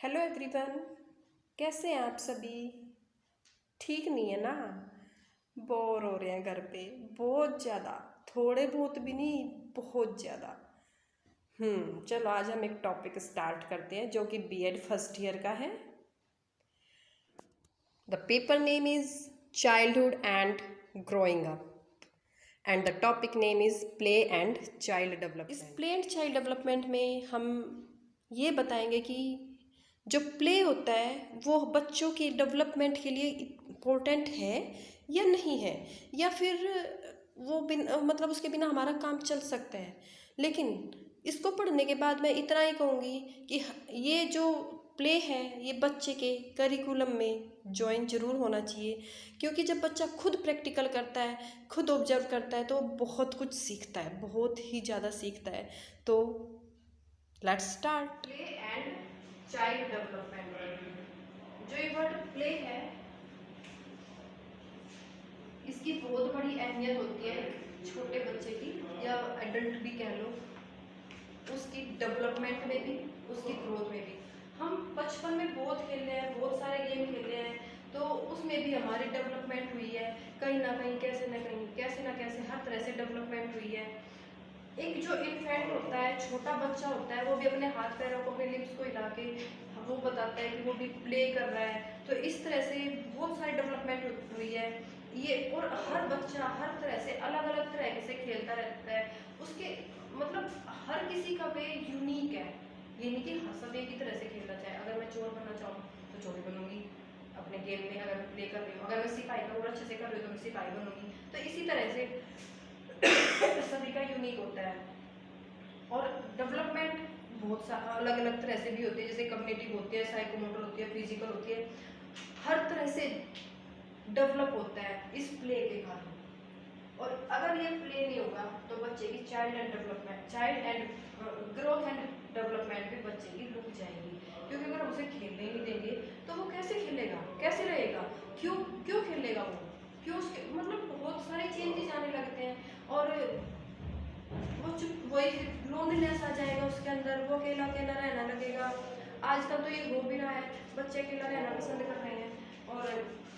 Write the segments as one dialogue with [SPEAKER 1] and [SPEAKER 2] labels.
[SPEAKER 1] Hello everyone, कैसे हैं आप सभी? ठीक नहीं है ना? बोर हो रहे हैं घर पे बहुत ज़्यादा। थोड़े बहुत भी नहीं, बहुत ज़्यादा। चलो आज हम एक टॉपिक स्टार्ट करते हैं जो कि बीएड फर्स्ट ईयर का है। The paper name is childhood and growing up and the topic name is play and child development. इस प्ले एंड चाइल्ड डेवलपमेंट में हम ये बताएंगे कि जो प्ले होता है वो बच्चों के डेवलपमेंट के लिए इम्पोर्टेंट है या नहीं है, या फिर वो मतलब उसके बिना हमारा काम चल सकता है। लेकिन इसको पढ़ने के बाद मैं इतना ही कहूँगी कि ये जो प्ले है ये बच्चे के करिकुलम में ज्वाइन जरूर होना चाहिए, क्योंकि जब बच्चा खुद प्रैक्टिकल करता है, खुद ऑब्जर्व करता है, तो बहुत कुछ सीखता है, बहुत ही ज़्यादा सीखता है। तो let's start. Play and child development. जो ये वर्ड प्ले है इसकी बहुत बड़ी अहमियत होती है छोटे बच्चे की, या एडल्ट भी कह लो, उसकी डेवलपमेंट में भी, उसकी ग्रोथ में भी। हम बचपन में बहुत खेले हैं, बहुत सारे गेम खेले हैं, तो उसमें भी हमारी डेवलपमेंट हुई है कहीं ना कहीं, कैसे ना कैसे हर तरह से डेवलपमेंट हुई है। एक जो इन्फेंट होता है, छोटा बच्चा होता है, वो भी अपने हाथ पैरों को, अपने लिप्स को हिला के वो बताता है कि वो भी प्ले कर रहा है। तो इस तरह से बहुत सारी डेवलपमेंट हुई है ये। और हर बच्चा हर तरह से अलग अलग तरह से खेलता रहता है। उसके मतलब हर किसी का वे यूनिक है, ये नहीं कि हर सब एक ही तरह से खेलना चाहे। अगर मैं चोर बनना चाहूँ तो चोर बनूंगी अपने गेम में, अगर मैं प्ले कर रही हूँ। अगर मैं सिपाही का और अच्छे से कर रही हूँ तो मैं सिपाही बनूंगी। तो इसी तरह से सभी का यूनिक होता है। और डेवलपमेंट बहुत सा अलग अलग तरह से भी होती है, जैसे कम्युनिटिव होती है, साइकोमोटर होती है, फिजिकल होती है। हर तरह से डेवलप होता है इस प्ले के कारण। और अगर ये प्ले नहीं होगा तो बच्चे की child and growth and development भी बच्चे की रुक जाएगी। क्योंकि अगर हम उसे खेलने ही नहीं देंगे तो वो कैसे खेलेगा, कैसे रहेगा, क्यों क्यों खेलेगा वो, क्यों उसके मतलब बहुत सारे चेंजेस आने लगते हैं। और वो चुप वही लोनलीनेस आ जाएगा उसके अंदर, वो अकेला अकेला रहना लगेगा। आजकल तो ये हो भी रहा है, बच्चे अकेला रहना पसंद कर रहे हैं और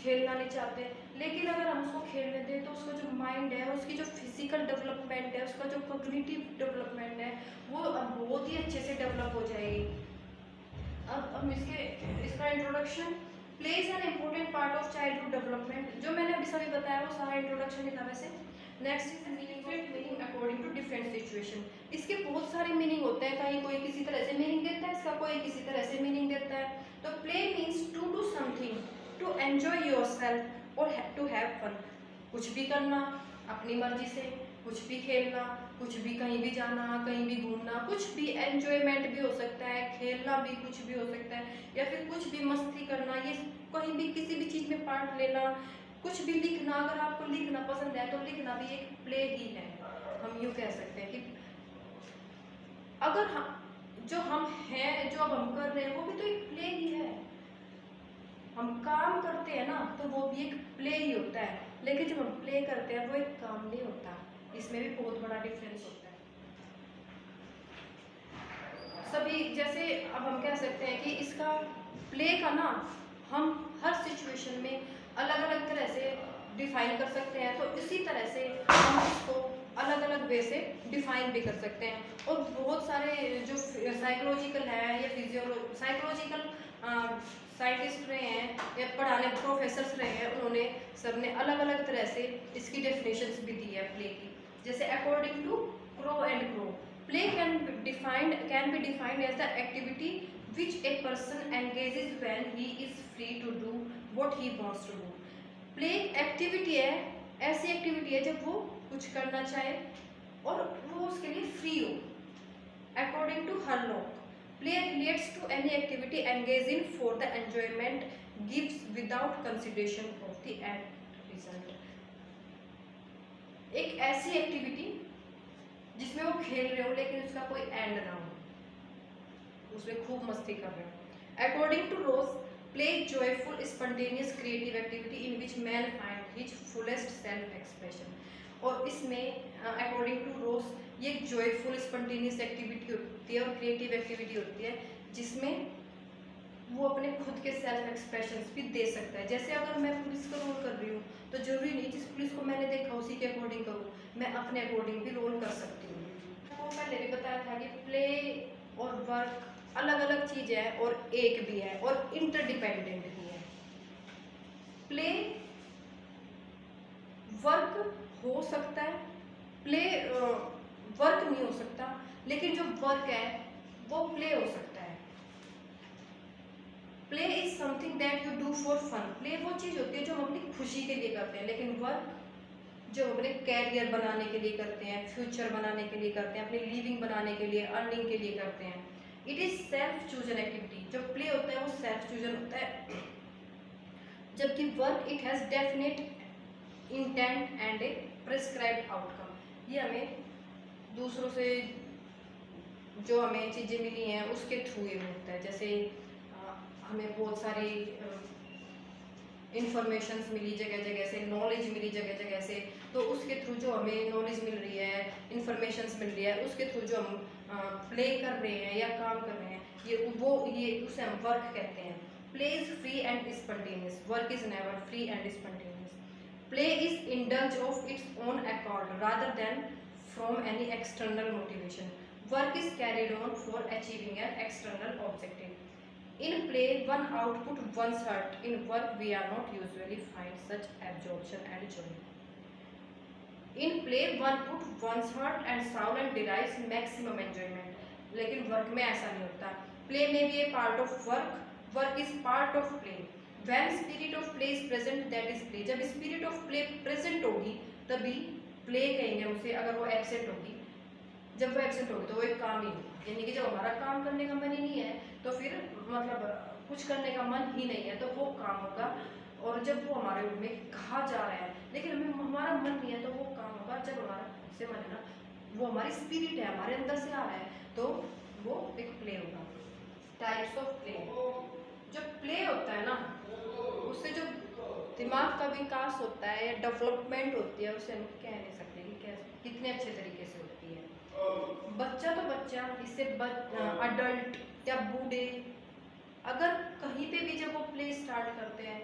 [SPEAKER 1] खेलना नहीं चाहते। लेकिन अगर हम उसको खेलने दें तो उसका जो माइंड है, उसकी जो फिजिकल डेवलपमेंट है, उसका जो कॉग्निटिव डेवलपमेंट है, वो अब बहुत ही अच्छे से डेवलप हो जाएगी। अब हम इसका introduction, play is an important part of childhood development. जो मैंने अभी सभी बताया वो सारा इंट्रोडक्शन ही था वैसे। Next is meaning according to different situation. इसके बहुत सारे मीनिंग होते हैं, कहीं कोई किसी तरह से मीनिंग देता है इसका, कोई किसी तरह से मीनिंग देता है। तो play means to do something, to enjoy yourself और टू हैव फन। कुछ भी करना अपनी मर्जी से, कुछ भी खेलना, कुछ भी कहीं भी जाना, कहीं भी घूमना, कुछ भी एंजॉयमेंट भी हो सकता है, खेलना भी कुछ भी हो सकता है, या फिर कुछ भी मस्ती करना, ये कहीं भी किसी भी चीज़ में पार्ट लेना, कुछ भी लिखना। अगर आपको लिखना पसंद है तो लिखना भी एक प्ले ही है। हम यूँ कह सकते हैं कि अगर हम जो हम हैं, जो अब हम कर रहे हैं, वो भी तो एक प्ले ही है। हम काम करते हैं ना तो वो भी एक प्ले ही होता है, लेकिन जब हम प्ले करते हैं वो एक काम नहीं होता। इसमें भी बहुत बड़ा डिफरेंस होता है। सभी जैसे अब हम कह सकते हैं कि इसका प्ले का ना हम हर सिचुएशन में अलग अलग तरह से डिफाइन कर सकते हैं। तो इसी तरह से हम इसको अलग अलग वे से डिफाइन भी कर सकते हैं। और बहुत सारे जो साइकोलॉजिकल है या साइकोलॉजिकल साइंटिस्ट रहे हैं या पढ़ाने प्रोफेसर्स रहे हैं, उन्होंने सबने अलग अलग तरह से इसकी डेफिनेशंस भी दी है प्ले की। जैसे according to Crow and Grow, play can be defined as the activity which a person engages when he is free to do what he wants to do। Play activity है, ऐसी activity है जब वो कुछ करना चाहे और वो उसके लिए फ्री हो। According to Hurlock, play relates to any activity engage in for the enjoyment, gives without consideration of the end result. एक ऐसी एक्टिविटी जिसमें वो खेल रहे हो लेकिन उसका कोई एंड ना हो, उसमें खूब मस्ती कर रहे हो। According to Rose, play joyful spontaneous creative activity in which man find his fullest self expression. और इसमें अकॉर्डिंग टू रोज ये जॉयफुल स्पॉन्टेनियस एक्टिविटी होती है और क्रिएटिव एक्टिविटी होती है, जिसमें वो अपने खुद के सेल्फ एक्सप्रेशंस भी दे सकता है। जैसे अगर मैं पुलिस का रोल कर रही हूँ तो जरूरी नहीं जिस पुलिस को मैंने देखा उसी के अकॉर्डिंग करूँ, मैं अपने अकॉर्डिंग भी रोल कर सकती हूँ। तो पहले भी बताया था कि प्ले और वर्क अलग अलग चीज़ है और एक भी है और इंटरडिपेंडेंट भी है। प्ले वर्क हो सकता है, प्ले वर्क नहीं हो सकता, लेकिन जो वर्क है वो प्ले हो सकता है। Play is something that you do for fun. Play वो चीज़ होती है जो हम अपनी खुशी के लिए करते हैं, लेकिन वर्क जो हम अपने कैरियर बनाने के लिए करते हैं, फ्यूचर बनाने के लिए करते हैं, अपनी लिविंग बनाने के लिए, अर्निंग के लिए करते हैं। It is self chosen activity. जो प्ले होता है वो सेल्फ चूजन होता है, जबकि work it has definite intent and A prescribed outcome. ये हमें दूसरों से जो हमें चीज़ें मिली हैं उसके थ्रू ये होता है। जैसे हमें बहुत सारी इंफॉर्मेशंस मिली जगह जगह से, नॉलेज मिली जगह जगह से, तो उसके थ्रू जो हमें नॉलेज मिल रही है, इंफॉर्मेशंस मिल रही है, उसके थ्रू जो हम प्ले कर रहे हैं या काम कर रहे हैं, ये उसे हम वर्क कहते हैं। Play is free and spontaneous, work is never free and spontaneous. Play is indulge of its own accord rather than from any external motivation. Work is carried on for achieving an external objective. In play, one output, one's heart. In work, we are not usually find such absorption and joy. In play, one put one's heart and soul and derives maximum enjoyment. लेकिन work में ऐसा नहीं होता। Play में भी a part of work, work is part of play. When spirit of play is present, that is play. जब spirit of play present होगी तभी play कहेंगे उसे। अगर वो absent होगी, जब वो एब्सेंट होगी तो वो एक काम ही नहीं, यानी कि जब हमारा काम करने का मन ही नहीं है तो फिर मतलब कुछ करने का मन ही नहीं है तो वो काम होगा। और जब वो हमारे में कहा जा रहा है लेकिन हमें हमारा मन नहीं है तो वो काम होगा। जब हमारा से मन है ना, वो हमारी स्पिरिट है, हमारे अंदर से आ रहा है, तो वो एक प्ले होगा। Types of play. जो प्ले होता है ना उससे जो दिमाग का विकास होता है या डेवलपमेंट होती है उसे हम कह नहीं सकते कि कैसे कितने अच्छे तरीके से होती है। बच्चा तो बच्चा, इससे अडल्ट या बूढ़े, अगर कहीं पे भी जब वो प्ले स्टार्ट करते हैं,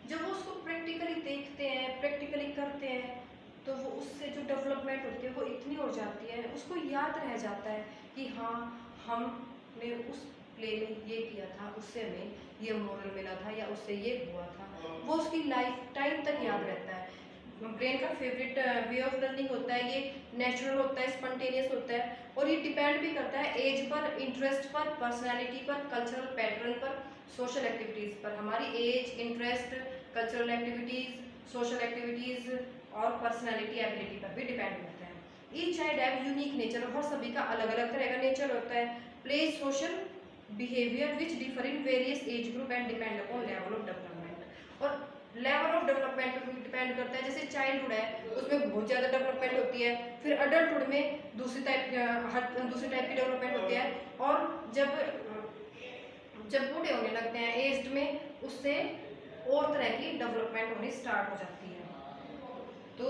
[SPEAKER 1] जब वो उसको प्रैक्टिकली देखते हैं, प्रैक्टिकली करते हैं, तो वो उससे जो डेवलपमेंट होती है वो इतनी हो जाती है, उसको याद रह जाता है कि हाँ हमने उस प्ले में ये किया था, उससे हमें ये मोरल मिला था या उससे ये हुआ था। वो उसकी लाइफ टाइम तक याद रहता है। ब्रेन का फेवरेट वे ऑफ लर्निंग होता है, ये नेचुरल होता है, स्पॉन्टेनियस होता है और ये डिपेंड भी करता है एज पर, इंटरेस्ट पर, पर्सनालिटी पर, कल्चरल पैटर्न पर, सोशल एक्टिविटीज़ पर। हमारी age, interest, cultural activities, social activities और पर्सनालिटी एबिलिटी पर भी डिपेंड करता है। Each child have unique nature, और सभी का अलग अलग तरह का नेचर होता है। Play social behaviour which differ in various age group and depend upon level of development. और लेवल ऑफ डेवलपमेंट पर भी डिपेंड करता है। जैसे चाइल्डहुड है उसमें बहुत ज़्यादा डेवलपमेंट होती है, फिर अडल्टहुड में दूसरी टाइप की डेवलपमेंट होती है, और जब बूढ़े होने लगते हैं एज्ड में, उससे और तरह की डेवलपमेंट होनी स्टार्ट हो जाती है। तो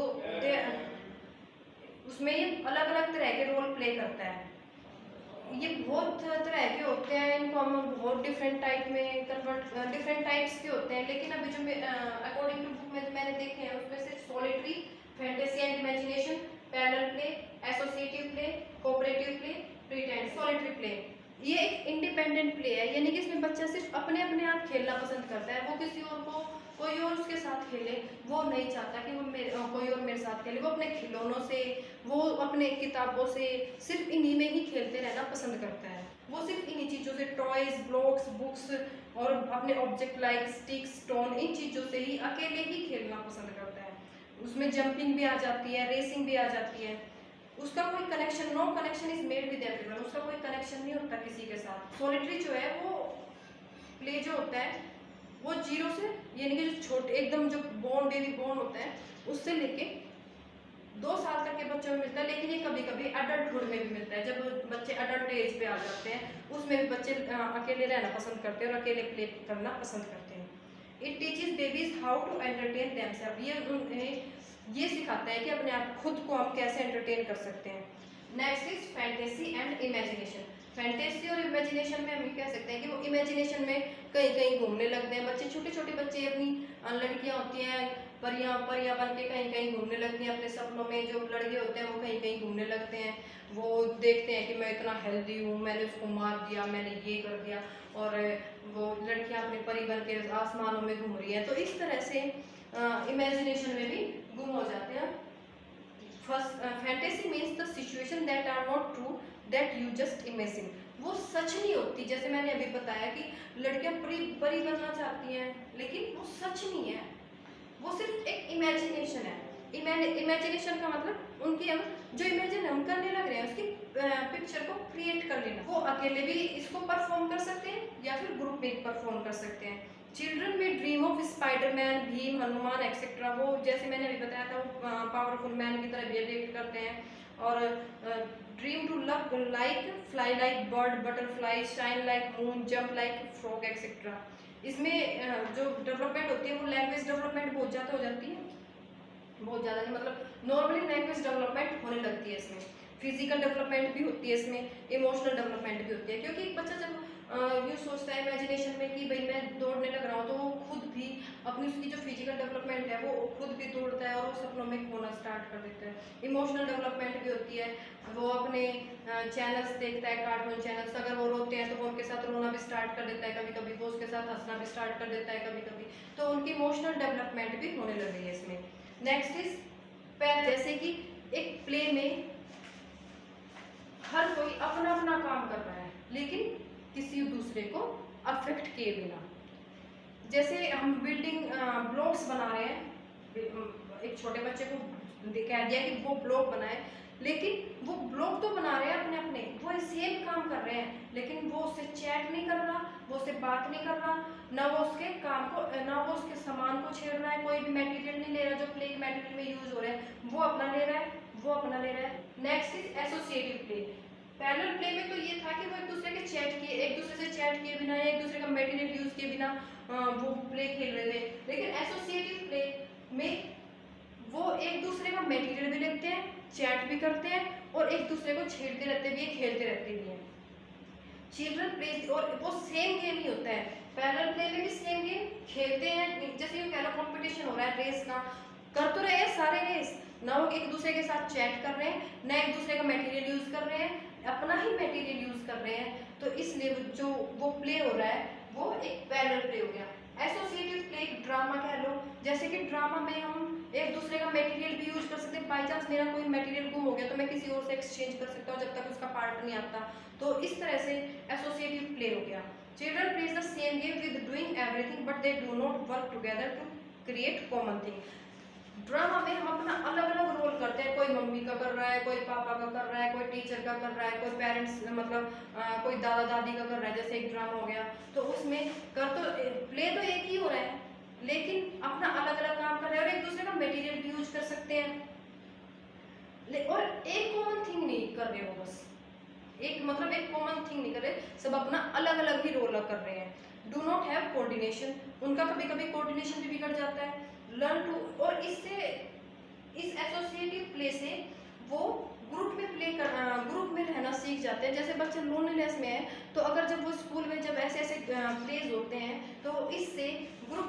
[SPEAKER 1] उसमें ये अलग अलग तरह के रोल प्ले करता है। ये बहुत तरह के होते हैं, इनको हम बहुत डिफरेंट टाइप में कन्वर्ट, डिफरेंट टाइप्स के होते हैं। लेकिन अभी जो अकॉर्डिंग टू बुक में जो मैंने देखे हैं उसमें से solitary, fantasy and imagination, parallel play, associative play, cooperative play, pretend. Solitary play ये एक इंडिपेंडेंट प्ले है, यानी कि इसमें बच्चा सिर्फ अपने आप खेलना पसंद करता है। वो किसी और को, कोई और उसके साथ खेले वो नहीं चाहता कि कोई और मेरे साथ खेले। वो अपने खिलौनों से, वो अपने किताबों से, सिर्फ इन्हीं में ही खेलते रहना पसंद करता है। वो सिर्फ इन्हीं चीज़ों से, टॉयज, ब्लॉक्स, बुक्स और अपने ऑब्जेक्ट लाइक स्टिक, स्टोन, इन चीज़ों से ही अकेले ही खेलना पसंद करता है। उसमें जंपिंग भी आ जाती है, रेसिंग भी आ जाती है। उसका कोई connection, no connection is made with everyone, उसका कोई कनेक्शन नहीं होता किसी के साथ। सॉलिटरी जो है वो प्ले जो होता है वो जीरो से, यानी कि जो छोटे एकदम जो बेबी बोर्न होता है उससे लेके 2 साल तक के बच्चों में मिलता है। लेकिन ये कभी कभी अडल्टहुड में भी मिलता है, जब बच्चे अडल्ट एज पे आ जाते हैं उसमें भी बच्चे अकेले रहना पसंद करते हैं और अकेले प्ले करना पसंद करते हैं। It teaches babies how to entertain themselves, ये उन्हें ये सिखाता है कि अपने आप खुद को हम कैसे एंटरटेन कर सकते हैं। Next is fantasy and imagination. Fantasy और इमेजिनेशन में हम ये कह सकते हैं कि वो इमेजिनेशन में कहीं कहीं घूमने लगते हैं बच्चे, छोटे छोटे बच्चे अपनी लड़कियां होती हैं परियां परियां बन के कहीं कहीं घूमने लगती हैं अपने सपनों में, जो लड़के होते हैं वो कहीं कहीं घूमने लगते हैं, वो देखते हैं कि मैं इतना हेल्दी हूँ, मैंने उसको मार दिया, मैंने ये कर दिया, और वो लड़कियां अपने परी बन के आसमानों में घूम रही हैं। तो इस तरह से इमेजिनेशन में भी गुम हो जाते हैं। First, fantasy means the situation that are not true that you just imagine. वो सच नहीं होती, जैसे मैंने अभी बताया कि लड़कियां परी बनना चाहती हैं लेकिन वो सच नहीं है, वो सिर्फ एक इमेजिनेशन है। इमेजिनेशन का मतलब उनकी हम जो इमेजिन हम करने लग रहे हैं उसकी पिक्चर को क्रिएट कर लेना। वो अकेले भी इसको परफॉर्म कर सकते हैं या फिर ग्रुप में परफॉर्म कर सकते हैं। चिल्ड्रन में dream of Spiderman, Bhim, Hanuman etcetera, वो जैसे मैंने अभी बताया था वो पावरफुल मैन की तरह बिहेव करते हैं। और dream to love like, fly like bird, butterfly, shine like moon, jump like frog etcetera. इसमें जो डेवलपमेंट होती है वो लैंग्वेज डेवलपमेंट बहुत ज़्यादा हो जाती है, बहुत ज़्यादा नहीं मतलब नॉर्मली लैंग्वेज डेवलपमेंट होने लगती है इसमें, फिजिकल डेवलपमेंट भी होती है इसमें, इमोशनल डेवलपमेंट भी होती है। क्योंकि एक बच्चा जब यूँ सोचता है इमेजिनेशन में कि भाई मैं दौड़ने लग रहा हूँ, तो वो खुद भी अपनी उसकी जो फिजिकल डेवलपमेंट है वो खुद भी दौड़ता है और वो सपनों में खोना स्टार्ट कर देता है। इमोशनल डेवलपमेंट भी होती है, वो अपने चैनल्स देखता है, कार्टून चैनल्स, अगर वो रोते हैं तो वो उनके साथ रोना भी स्टार्ट कर देता है कभी कभी, वो उसके साथ हंसना भी स्टार्ट कर देता है कभी कभी। तो उनकी इमोशनल डेवलपमेंट भी होने लग रही है इसमें। नेक्स्ट इज पैर, जैसे कि एक प्ले में हर कोई अपना अपना काम कर रहा है लेकिन किसी दूसरे को अफेक्ट किए बिना। जैसे हम बिल्डिंग ब्लॉक्स बना रहे हैं, एक छोटे बच्चे को कह दिया कि वो ब्लॉक बनाए, लेकिन वो ब्लॉक तो बना रहे हैं अपने अपने, वो सेम काम कर रहे हैं लेकिन वो उससे चैट नहीं कर रहा, वो उससे बात नहीं कर रहा, ना वो उसके काम को, ना वो उसके सामान को छेड़ रहा है, कोई भी मटेरियल नहीं ले रहा जो प्ले मटेरियल में यूज हो रहे हैं, वो अपना ले रहा है, वो अपना ले रहा है। Next is associative play. Parallel play में तो ये था कि वो एक दूसरे के चैट किए, एक दूसरे से चैट किए बिना या एक दूसरे का मटेरियल यूज किए बिना वो प्ले खेल रहे थे। लेकिन एसोसिएटिव प्ले में वो एक दूसरे का मटेरियल भी लेते हैं, चैट भी करते हैं और एक दूसरे को छेड़ते रहते भी हैं, खेलते रहते भी हैं। चिल्ड्रन प्ले, और वो सेम गेम ही होता है, पैरेलल प्ले में भी सेम गेम खेलते हैं। जैसे ये कह लो कंपटीशन हो रहा है रेस का, कर तो रहे हैं सारे रेस, ना वो एक दूसरे के साथ चैट कर रहे हैं, ना एक दूसरे का मटेरियल यूज कर रहे हैं, अपना ही मटेरियल यूज कर रहे हैं। तो इसलिए जो वो प्ले हो रहा है वो एक पैरेलल प्ले हो गया। एसोसिएटिव प्ले एक ड्रामा कह लो, जैसे कि ड्रामा में हम एक दूसरे का मटेरियल भी यूज कर सकते हैं, बाई चांस मेरा कोई मटेरियल गुम हो गया तो मैं किसी और से एक्सचेंज कर सकता हूँ जब तक उसका पार्ट नहीं आता। तो इस तरह से एसोसिएटिव प्ले हो गया। Children plays the same game with doing everything but they do not work together to create common thing. Drama में हम अपना अलग अलग रोल करते हैं, कोई मम्मी का कर रहा है, कोई पापा का कर रहा है, कोई टीचर का कर रहा है, कोई पेरेंट्स मतलब कोई दादा दादी का कर रहा है, जैसे एक ड्रामा हो गया। तो उसमें कर तो प्ले तो एक ही हो रहा है लेकिन अपना अलग अलग काम कर रहे हैं और एक दूसरे का मटेरियल भी यूज कर सकते हैं और एक कॉमन थिंग नहीं कर रहे हो, बस एक मतलब एक कॉमन थिंग नहीं कर रहे, सब अपना अलग अलग ही रोल कर रहे हैं। डू नॉट हैव कोऑर्डिनेशन, उनका कभी कभी कोऑर्डिनेशन भी बिगड़ जाता है। लर्न टू, और इससे इस एसोसिएटिव प्ले से वो ग्रुप में प्ले कर ग्रुप में रहना सीख जाते हैं। जैसे बच्चे लोनलीनेस में है तो अगर जब वो स्कूल में जब ऐसे ऐसे प्लेज होते हैं तो इससे ग्रुप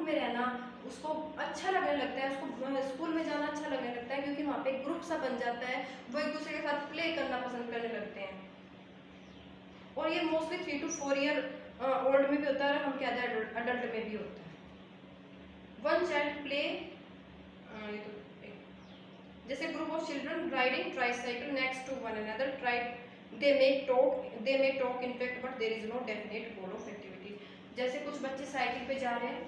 [SPEAKER 1] में रहना उसको अच्छा लगने लगता है, उसको स्कूल में जाना अच्छा लगने लगता है क्योंकि वहाँ पे ग्रुप सा बन जाता है, वो एक दूसरे के साथ प्ले करना पसंद करने लगते हैं। और ये मोस्टली 3 to 4 ईयर ओल्ड में भी होता है और हम कहते हैं अडल्ट में भी होता है। वन चाइल्ड प्ले, जैसे group of children riding tricycle next to one another, they may talk in fact but there is no definite goal of activity। जैसे कुछ बच्चे साइकिल पे जा रहे हैं,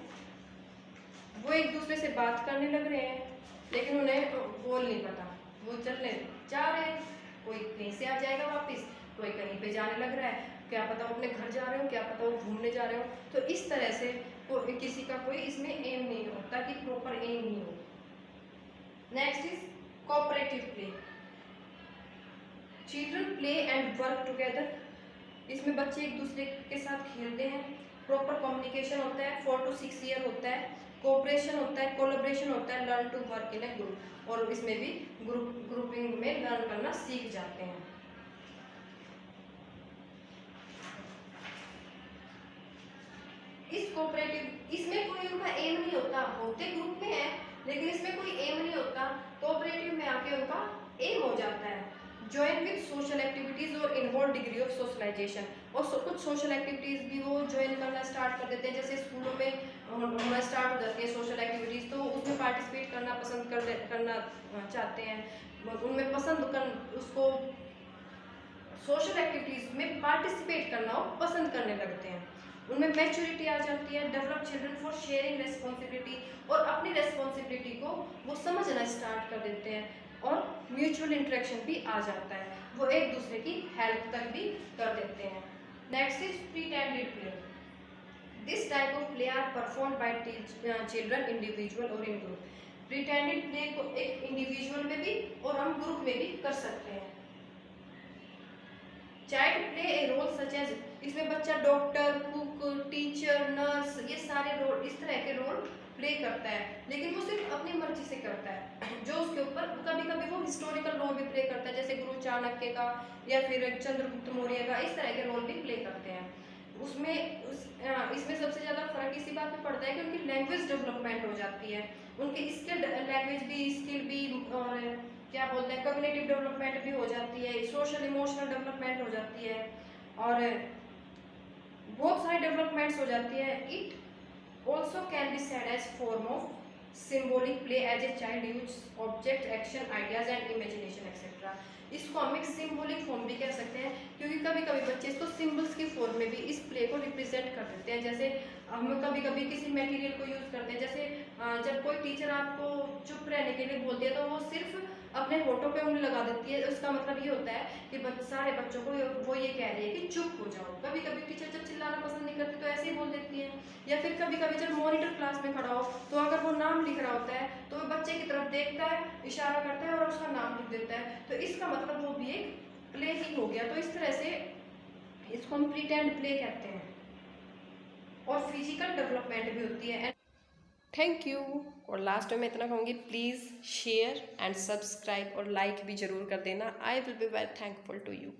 [SPEAKER 1] वो एक दूसरे से बात करने लग रहे हैं लेकिन उन्हें गोल नहीं पता, वो चलने जा रहे हैं, कोई कहीं से आ जाएगा वापस, कोई कहीं पे जाने लग रहा है, क्या पता वो अपने घर जा रहे हो, क्या पता वो घूमने जा रहे हो। तो इस तरह से किसी का कोई इसमें एम नहीं होता कि प्रॉपर एम नहीं हो। Next is cooperative play. Children play and work together, इसमें बच्चे एक दूसरे के साथ खेलते हैं, प्रॉपर कम्युनिकेशन होता है, 4 to 6 ईयर होता है, कोऑपरेशन होता है, कोलैबोरेशन होता है, learn to work in a group, और इसमें भी ग्रुपिंग में लर्न करना सीख जाते हैं। इस कोऑपरेटिव इसमें कोई उनका एम नहीं होता, होते ग्रुप में है लेकिन इसमें कोई एम नहीं होता, कोऑपरेटिव में आके उनका एम हो जाता है ज्वाइन विद सोशल एक्टिविटीज और इन्वॉल्व डिग्री ऑफ सोशलाइजेशन। और कुछ सोशल एक्टिविटीज भी वो ज्वाइन करना स्टार्ट कर देते हैं, जैसे स्कूलों में होना स्टार्ट हो जाती है सोशल एक्टिविटीज, तो उसमें पार्टिसिपेट करना पसंद करना चाहते हैं, उनमें पसंद कर उसको सोशल एक्टिविटीज में पार्टिसिपेट करना वो पसंद करने लगते हैं, उनमें मैच्योरिटी आ जाती है। Develop children for sharing responsibility, और अपनी रेस्पॉन्सिबिलिटी को वो समझना स्टार्ट कर देते हैं, और म्यूचुअल इंटरेक्शन भी आ जाता है, वो एक दूसरे की हेल्प तक भी कर देते हैं। Next is pretended play. This type of play are perform by children individual और इन ग्रुप। प्रीटेंडेड प्ले को एक इंडिविजुअल में भी और हम ग्रुप में भी कर सकते हैं। Child play a role such as, इसमें बच्चा डॉक्टर, कुक, टीचर, नर्स, ये सारे रोल, इस तरह के रोल प्ले करता है, लेकिन वो सिर्फ अपनी मर्जी से करता है, जो उसके ऊपर कभी कभी वो हिस्टोरिकल रोल भी प्ले करता है, जैसे गुरु चाणक्य का या फिर चंद्रगुप्त मौर्य का, इस तरह के रोल भी प्ले करते हैं। इसमें सबसे ज़्यादा फर्क इसी बात में पड़ता है कि उनकी लैंग्वेज डेवलपमेंट हो जाती है, उनकी स्किल लैंग्वेज भी, स्किल भी, और क्या बोलते हैं कॉग्निटिव डेवलपमेंट भी हो जाती है, सोशल इमोशनल डेवलपमेंट हो जाती है, और बहुत सारी डेवलपमेंट्स हो जाती है। It also can be said as form of symbolic play as a child use object, action, ideas and imagination etcetera. इसको हम एक सिम्बॉलिक फॉर्म भी कह सकते हैं, क्योंकि कभी कभी बच्चे इसको सिम्बल्स की फॉर्म में भी इस प्ले को रिप्रेजेंट कर देते हैं। जैसे हम कभी कभी किसी मटेरियल को यूज करते हैं, जैसे जब कोई टीचर आपको चुप रहने के लिए बोलती है तो वो सिर्फ अपने होठों पे उंगली लगा देती है, उसका मतलब ये होता है कि सारे बच्चों को वो ये कह रही है कि चुप हो जाओ। कभी कभी टीचर जब चिल्लाना पसंद नहीं करती तो ऐसे ही बोल देती है, या फिर कभी कभी जब मॉनिटर क्लास में खड़ा हो तो अगर वो नाम लिख रहा होता है तो वो बच्चे की तरफ देखता है, इशारा करता है और उसका नाम लिख देता है, तो इसका मतलब वो भी एक प्ले ही हो गया। तो इस तरह से इसको हम प्रीटेंड प्ले कहते हैं, और फिजिकल डेवलपमेंट भी होती है। Thank you. और लास्ट में मैं इतना कहूँगी, प्लीज़ शेयर एंड सब्सक्राइब और लाइक भी ज़रूर कर देना। I will be very thankful to you.